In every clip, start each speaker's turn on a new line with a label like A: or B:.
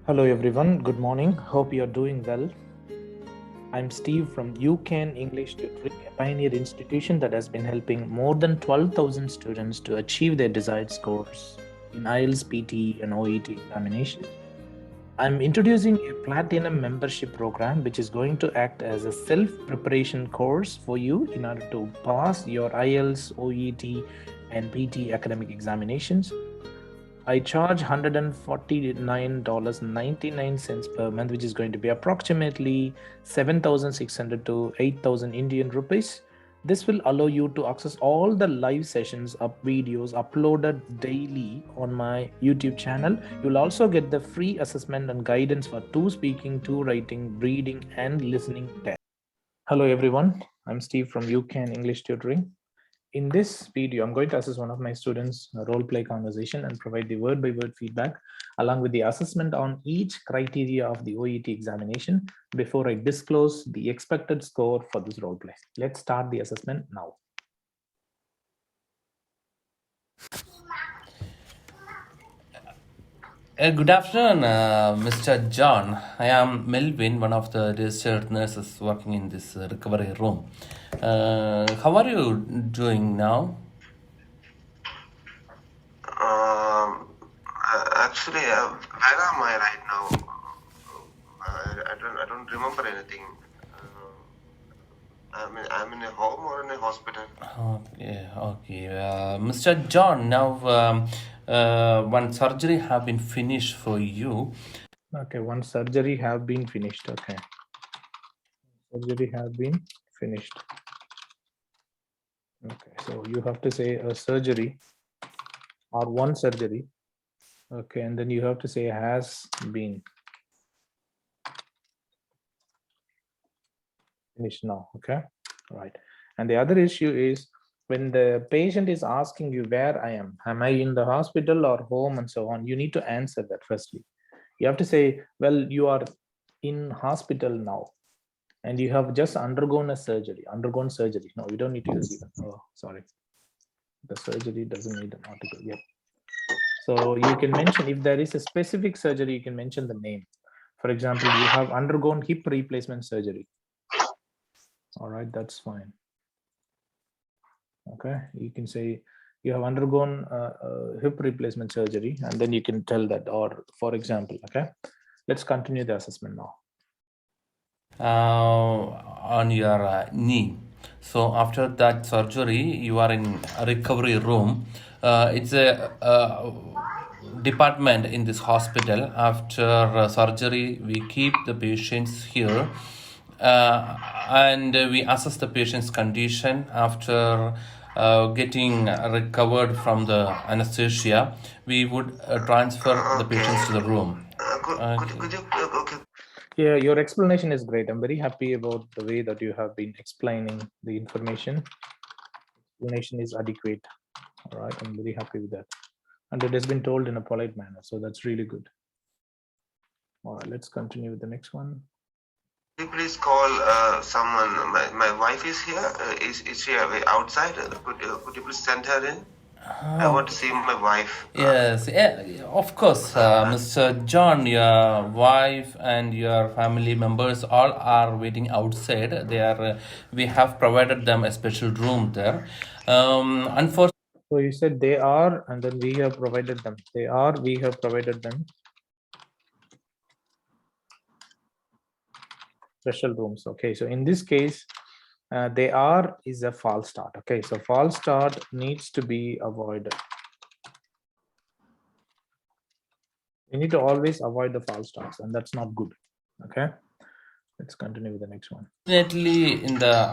A: Hello everyone, good morning. Hope you're doing well. I'm Steve from UCAN English Tutoring, a pioneer institution that has been helping more than 12,000 students to achieve their desired scores in IELTS, PT, and OET examinations. I'm introducing a platinum membership program which is going to act as a self-preparation course for you in order to pass your IELTS, OET, and PT academic examinations. I charge $149.99 per month, which is going to be approximately 7,600 to 8,000 Indian rupees. This will allow you to access all the live sessions of videos uploaded daily on my YouTube channel. You'll also get the free assessment and guidance for two speaking, two writing, reading, and listening tests. Hello everyone, I'm Steve from UCAN English Tutoring. In this video, I'm going to assess one of my students' role play conversation and provide the word by word feedback along with the assessment on each criteria of the OET examination before I disclose the expected score for this role play. Let's start the assessment now.
B: Good afternoon, Mr. John. I am Melvin, one of the registered nurses working in this recovery room. How are you doing now?
C: Actually, where am I right now? I don't remember anything. I'm in a home or in a hospital.
B: Okay. Mr. John, now one surgery have been finished for you.
A: Okay, one surgery have been finished. Okay, surgery have been finished. Okay, so you have to say a surgery or one surgery. Okay, and then you have to say has been finished now. Okay, all right. And the other issue is when the patient is asking you where I am I in the hospital or home and so on, you need to answer that firstly. You have to say, well, you are in hospital now and you have just undergone surgery. No, you don't need to use even. Oh, sorry. The surgery doesn't need an article. Yep. So you can mention if there is a specific surgery, you can mention the name. For example, you have undergone hip replacement surgery. All right, that's fine. Okay, you can say you have undergone hip replacement surgery, and then you can tell that, or for example. Okay, let's continue the assessment now.
B: On your knee. So after that surgery, you are in a recovery room. It's a department in this hospital. After surgery, we keep the patients here, and we assess the patient's condition after getting recovered from the anesthesia. We would transfer the patients to the room.
C: Could you okay?
A: Yeah, your explanation is great. I'm very happy about the way that you have been explaining the information. Explanation is adequate. All right, I'm very happy with that. And it has been told in a polite manner, so that's really good. All right, let's continue with the next one.
C: Could you please call someone? My wife is here. Is she outside? Could you please send her in? I want to see my wife.
B: Yes, of course, Mr. John, your wife and your family members all are waiting outside. We have provided them a special room there. Unfortunately,
A: So you said they are, and then we have provided them. They are, we have provided them special rooms. Okay, so in this case, they are is a false start. Okay, so false start needs to be avoided. You need to always avoid the false starts, and that's not good. Okay, let's continue with the next one.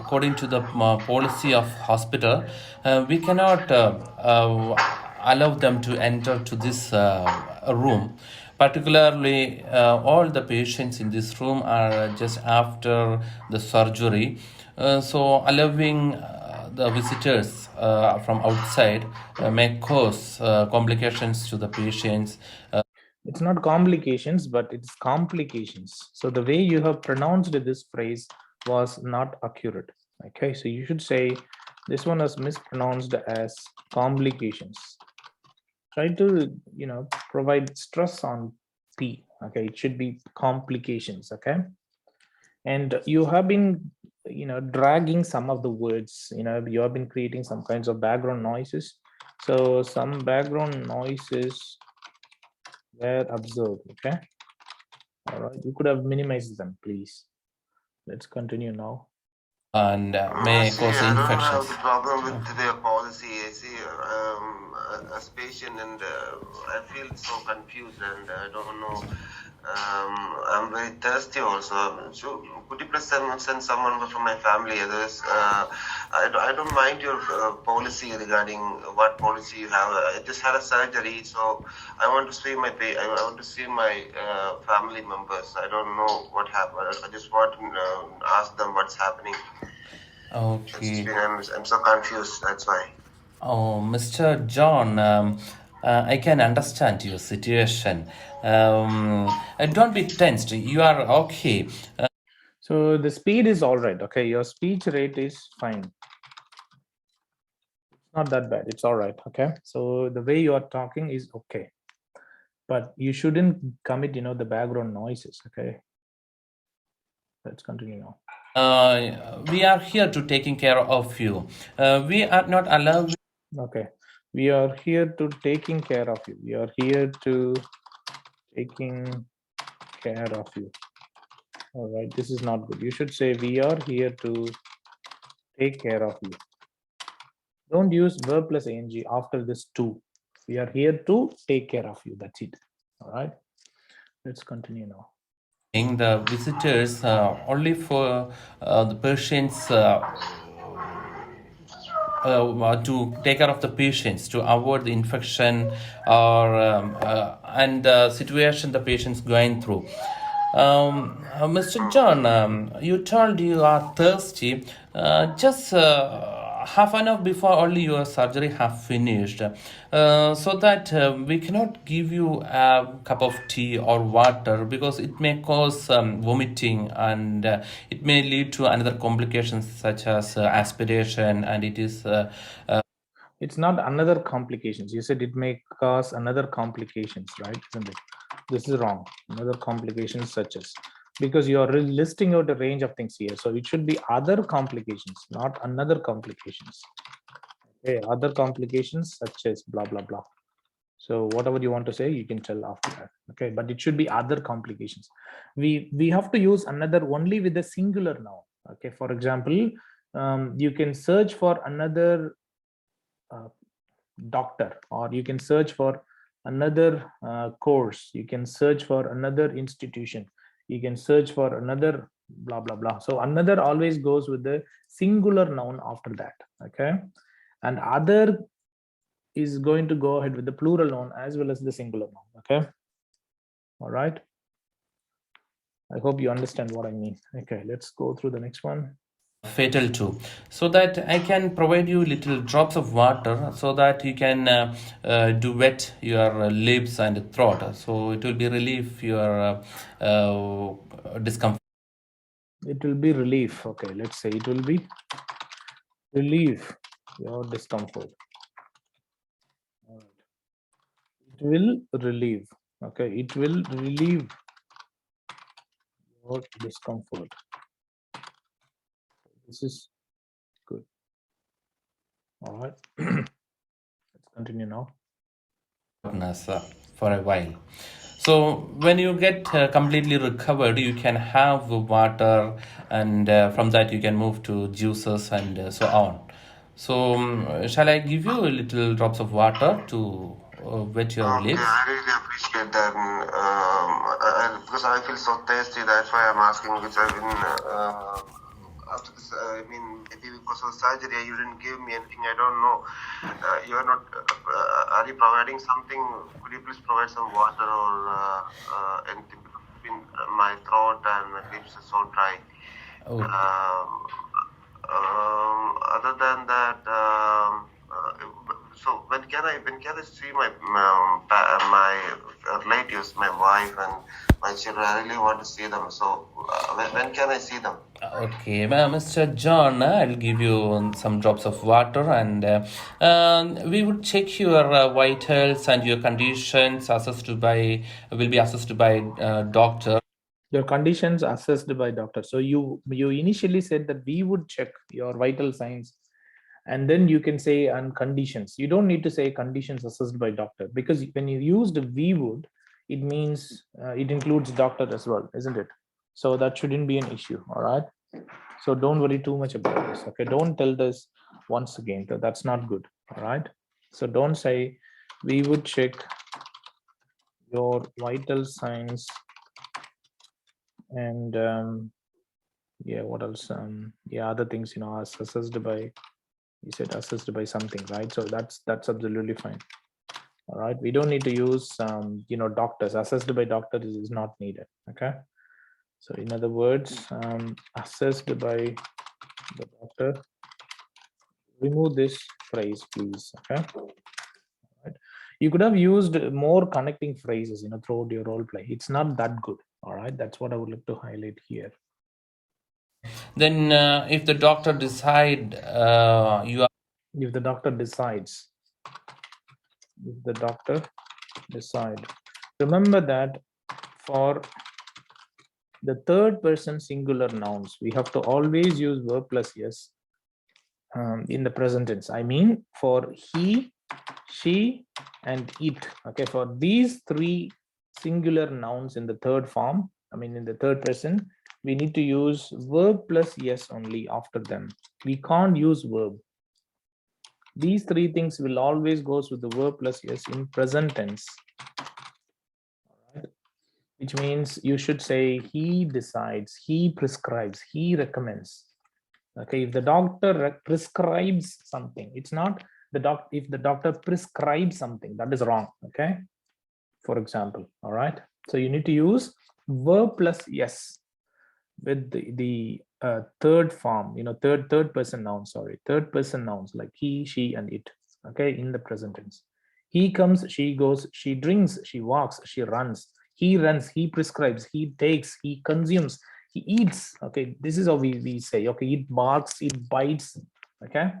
B: according to the policy of hospital, we cannot allow them to enter to this room. Particularly, all the patients in this room are just after the surgery, so allowing the visitors from outside may cause complications to the patients.
A: It's not complications, but it's complications. So the way you have pronounced this phrase was not accurate. Okay, so you should say this one is mispronounced as complications. Try to provide stress on P. Okay, it should be complications. Okay, and you have been, dragging some of the words. You have been creating some kinds of background noises. So some background noises were observed. Okay, all right. You could have minimized them, please. Let's continue now.
B: And may
C: See,
B: cause
C: I don't
B: infections.
C: have the problem with their policy. I see, as patient, and I feel so confused, and I don't know. I'm very thirsty also. So could you please send someone from my family? Otherwise, I don't mind your policy regarding what policy you have. I just had a surgery, so I want to see I want to see my family members. I don't know what happened. I just want to ask them what's happening.
B: Okay.
C: I'm so confused. That's why.
B: Oh, Mr. John, I can understand your situation. Don't be tensed. You are okay.
A: So the speed is all right. Okay, your speech rate is fine. It's not that bad. It's all right. Okay, so the way you are talking is okay, but you shouldn't commit, the background noises. Okay, let's continue now.
B: We are here to taking care of you. We are not allowed.
A: Okay, we are here to taking care of you. We are here to taking care of you. All right, this is not good. You should say we are here to take care of you. Don't use verb plus ing after this to. We are here to take care of you. That's it. All right, let's continue now.
B: The visitors only for the patients to take care of the patients to avoid the infection or and the situation the patient's going through. Mr. John, you told you are thirsty. Just half an hour before only your surgery have finished, so that we cannot give you a cup of tea or water because it may cause vomiting and it may lead to another complications such as aspiration, and it is
A: It's not another complications. You said it may cause another complications, right? Isn't it? This is wrong. Another complications such as, because you are listing out a range of things here. So it should be other complications, not another complications. Okay, other complications such as blah, blah, blah. So whatever you want to say, you can tell after that. Okay, but it should be other complications. We have to use another only with a singular noun. Okay, for example, you can search for another doctor, or you can search for another course, you can search for another institution, you can search for another blah blah blah. So another always goes with the singular noun after that. Okay, and other is going to go ahead with the plural noun as well as the singular noun. Okay, all right, I hope you understand what I mean. Okay, let's go through the next one.
B: fatal too, so that I can provide you little drops of water so that you can do wet your lips and throat, so it will be relieve your discomfort.
A: It will be relief. Okay, let's say it will be relieve your discomfort. All right. It will relieve. Okay, it will relieve your discomfort. This is good. All right. Let's continue now.
B: For a while. So when you get completely recovered, you can have water, and from that you can move to juices and so on. So shall I give you a little drops of water to wet your
C: Okay,
B: lips?
C: I really appreciate that. Because I feel so thirsty, that's why I'm asking. Which I've been after this. Maybe because of surgery, you didn't give me anything. I don't know. You are not. Are you providing something? Could you please provide some water or anything? Between my throat and my lips are so dry.
B: Oh.
C: Other than that, So when can I see my relatives, my wife and my children? I really want to see them. So when can I see them?
B: Okay, Mr. John, I'll give you some drops of water, and we would check your vitals and your conditions will be assessed by doctor.
A: Your conditions assessed by doctor. So you initially said that we would check your vital signs, and then you can say and conditions. You don't need to say conditions assessed by doctor, because when you used we would, it means it includes doctor as well, isn't it? So that shouldn't be an issue. All right, so don't worry too much about this. Okay, don't tell this once again. That's not good. All right, so don't say we would check your vital signs and yeah, what else? Yeah, other things, assessed by, you said assessed by something, right? So that's absolutely fine. All right, we don't need to use doctors. Assessed by doctors is not needed. Okay, so in other words, assessed by the doctor, remove this phrase, please. Okay, right. You could have used more connecting phrases, throughout your role play. It's not that good. All right, that's what I would like to highlight here.
B: Then, if the doctor decide
A: If the doctor decides, remember that for the third person singular nouns, we have to always use verb plus yes in the present tense. I mean, for he, she, and it. Okay, for these three singular nouns in the third form, I mean in the third person, we need to use verb plus yes only after them. We can't use verb. These three things will always goes with the verb plus yes in present tense. Which means you should say he decides, he prescribes, he recommends. Okay, if the doctor prescribes something, it's not if the doctor prescribes something, that is wrong. Okay, for example. All right, so you need to use verb plus yes with the third form, third person nouns, third person nouns like he, she, and it. Okay, in the present tense. He comes, she goes, she drinks, she walks, she runs, he runs, he prescribes, he takes, he consumes, he eats. Okay, this is how we say. Okay, it barks, it bites. Okay,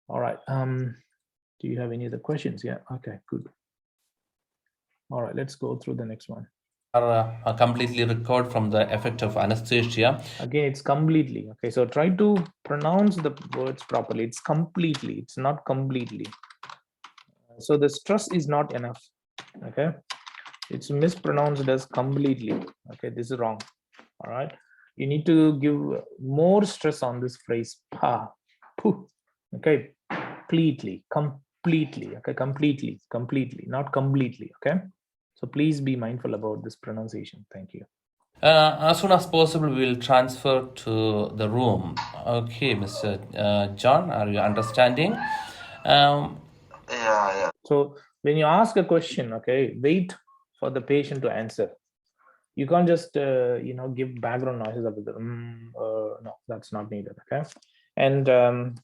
A: all right. Do you have any other questions? Yeah, okay, good. All right, let's go through the next one.
B: are completely recovered from the effect of anesthesia.
A: Again, it's completely. Okay, so try to pronounce the words properly. It's completely, it's not completely. So the stress is not enough. Okay, it's mispronounced as completely. Okay, this is wrong. All right, you need to give more stress on this phrase pa, poo. Okay, completely, okay, completely, not completely. Okay, so please be mindful about this pronunciation. Thank you.
B: As soon as possible, we will transfer to the room. Okay, Mr. John, are you understanding?
C: Yeah.
A: So when you ask a question, okay, wait for the patient to answer. You can't just give background noises of the no, that's not needed. Okay, and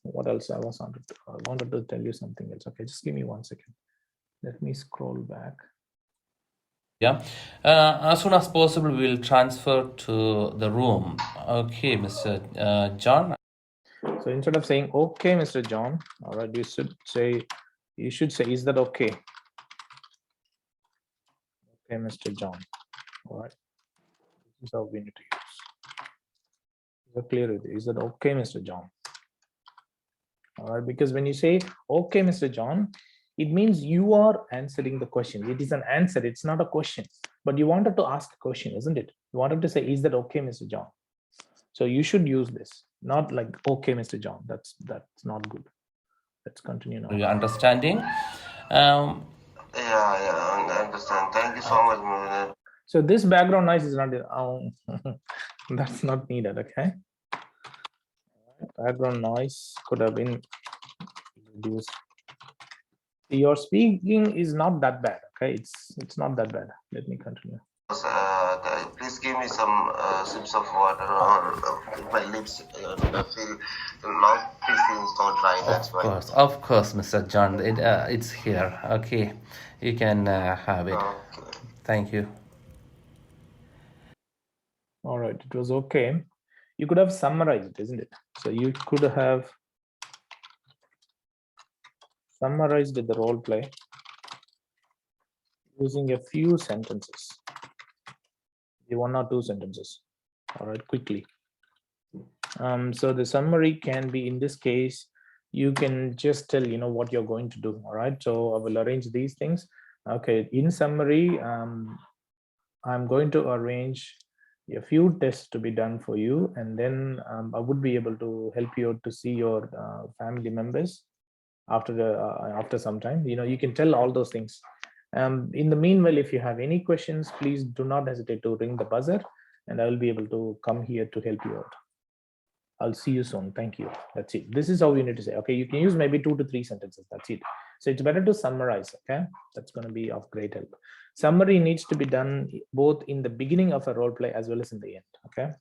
A: what else I wanted to tell you something else. Okay, just give me 1 second. Let me scroll back.
B: Yeah, as soon as possible, we will transfer to the room. Okay, Mr. John.
A: So instead of saying okay, Mr. John, all right, you should say, is that okay? Okay, Mr. John. All right, this is how we need to use. Is that clear with you? Is that okay, Mr. John? All right, because when you say okay, Mr. John, it means you are answering the question. It is an answer, it's not a question, but you wanted to ask a question, isn't it? You wanted to say, is that okay, Mr. John? So you should use this, not like okay, Mr. John. That's not good. Let's continue now.
B: Are you understanding?
C: Yeah, I understand. Thank you so much, Movinder.
A: So this background noise is not that's not needed. Okay, background noise could have been reduced. Your speaking is not that bad. Okay, it's not that bad. Let me continue.
C: Please give me some sips of water, or my lips feel mouthpiece feels so dry. That's why.
B: Of course, Mr. John. It's here. Okay, you can have it.
C: Okay.
B: Thank you.
A: All right, it was okay. You could have summarized, isn't it? So you could have summarized the role play using a few sentences, the 1 or 2 sentences. All right, quickly. So the summary can be, in this case, you can just tell, what you're going to do. All right, so I will arrange these things. Okay, in summary, I'm going to arrange a few tests to be done for you, and then I would be able to help you out to see your family members after some time. You can tell all those things. In the meanwhile, if you have any questions, please do not hesitate to ring the buzzer, and I will be able to come here to help you out. I'll see you soon. Thank you. That's it. This is how you need to say. Okay, you can use maybe 2 to 3 sentences. That's it. So it's better to summarize. Okay, that's going to be of great help. Summary needs to be done both in the beginning of a role play as well as in the end. Okay,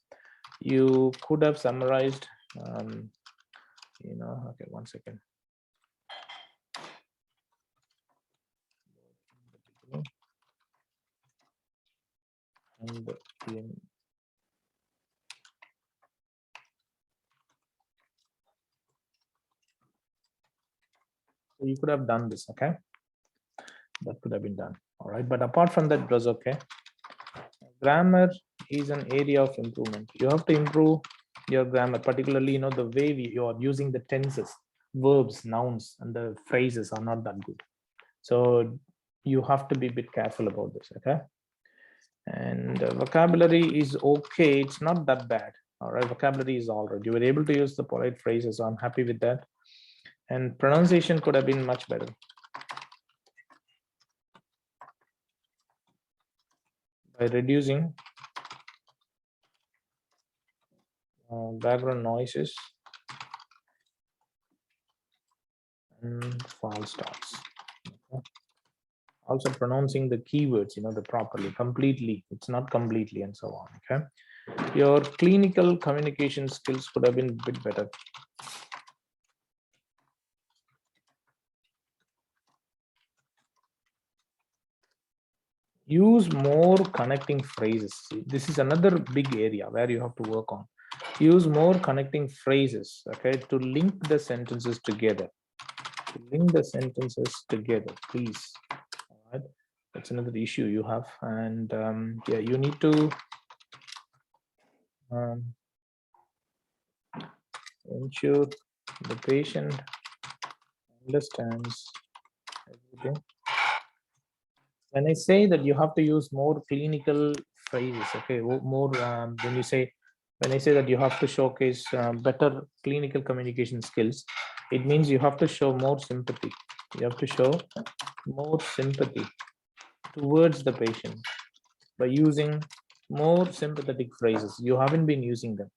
A: you could have summarized. Okay, 1 second. And the end. So you could have done this. Okay, that could have been done. All right, but apart from that, it was okay. Grammar is an area of improvement. You have to improve your grammar, particularly the way you are using the tenses, verbs, nouns, and the phrases are not that good. So you have to be a bit careful about this. Okay, and vocabulary is okay, it's not that bad. All right, vocabulary is all right. You were able to use the polite phrases, so I'm happy with that. And pronunciation could have been much better by reducing background noises and false starts. Okay. Also pronouncing the keywords, the properly, completely, it's not completely, and so on. Okay, your clinical communication skills could have been a bit better. Use more connecting phrases. This is another big area where you have to work on. Use more connecting phrases, okay, to link the sentences together. Please. All right, that's another issue you have. And yeah, you need to ensure the patient understands everything. When I say that you have to use more clinical phrases, okay, more when I say that you have to showcase better clinical communication skills, it means you have to show more sympathy. You have to show more sympathy towards the patient by using more sympathetic phrases. You haven't been using them.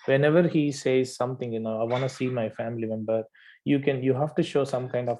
A: Whenever he says something, I want to see my family member, you have to show some kind of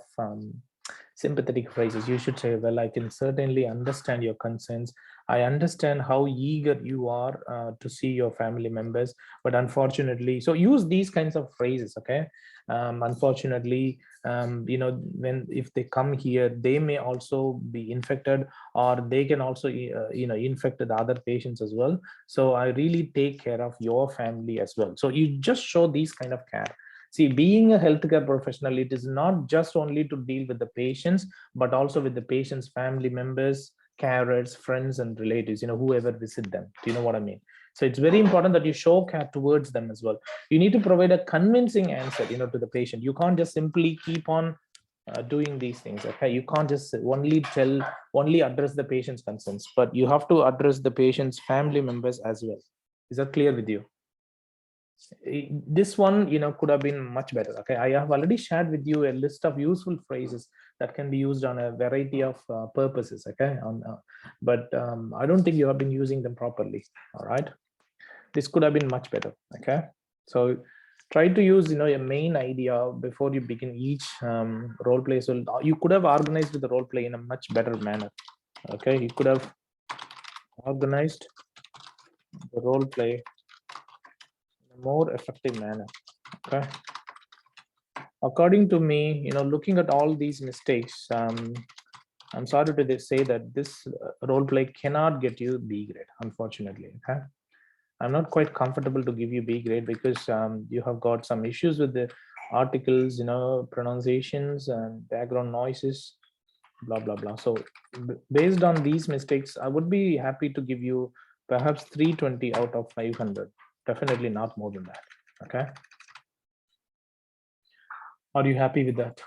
A: sympathetic phrases. You should say, well, I can certainly understand your concerns. I understand how eager you are to see your family members, but unfortunately, so use these kinds of phrases. Okay, unfortunately, when if they come here, they may also be infected, or they can also infect the other patients as well. So I really take care of your family as well. So you just show these kind of care. See, being a healthcare professional, it is not just only to deal with the patients, but also with the patient's family members, carers, friends, and relatives, whoever visit them. Do you know what I mean? So it's very important that you show care towards them as well. You need to provide a convincing answer, to the patient. You can't just simply keep on doing these things. Okay, you can't just only address the patient's concerns, but you have to address the patient's family members as well. Is that clear with you? This one could have been much better. Okay, I have already shared with you a list of useful phrases that can be used on a variety of purposes. Okay, but I don't think you have been using them properly. All right, this could have been much better. Okay, so try to use a main idea before you begin each role play. So you could have organized the role play in a much better manner. Okay, you could have organized the role play in a more effective manner. Okay. According to me, looking at all these mistakes, I'm sorry to say that this role play cannot get you B grade, unfortunately. Okay. I'm not quite comfortable to give you B grade because you have got some issues with the articles, pronunciations and background noises, blah, blah, blah. So based on these mistakes, I would be happy to give you perhaps 320 out of 500. Definitely not more than that. Okay. Are you happy with that?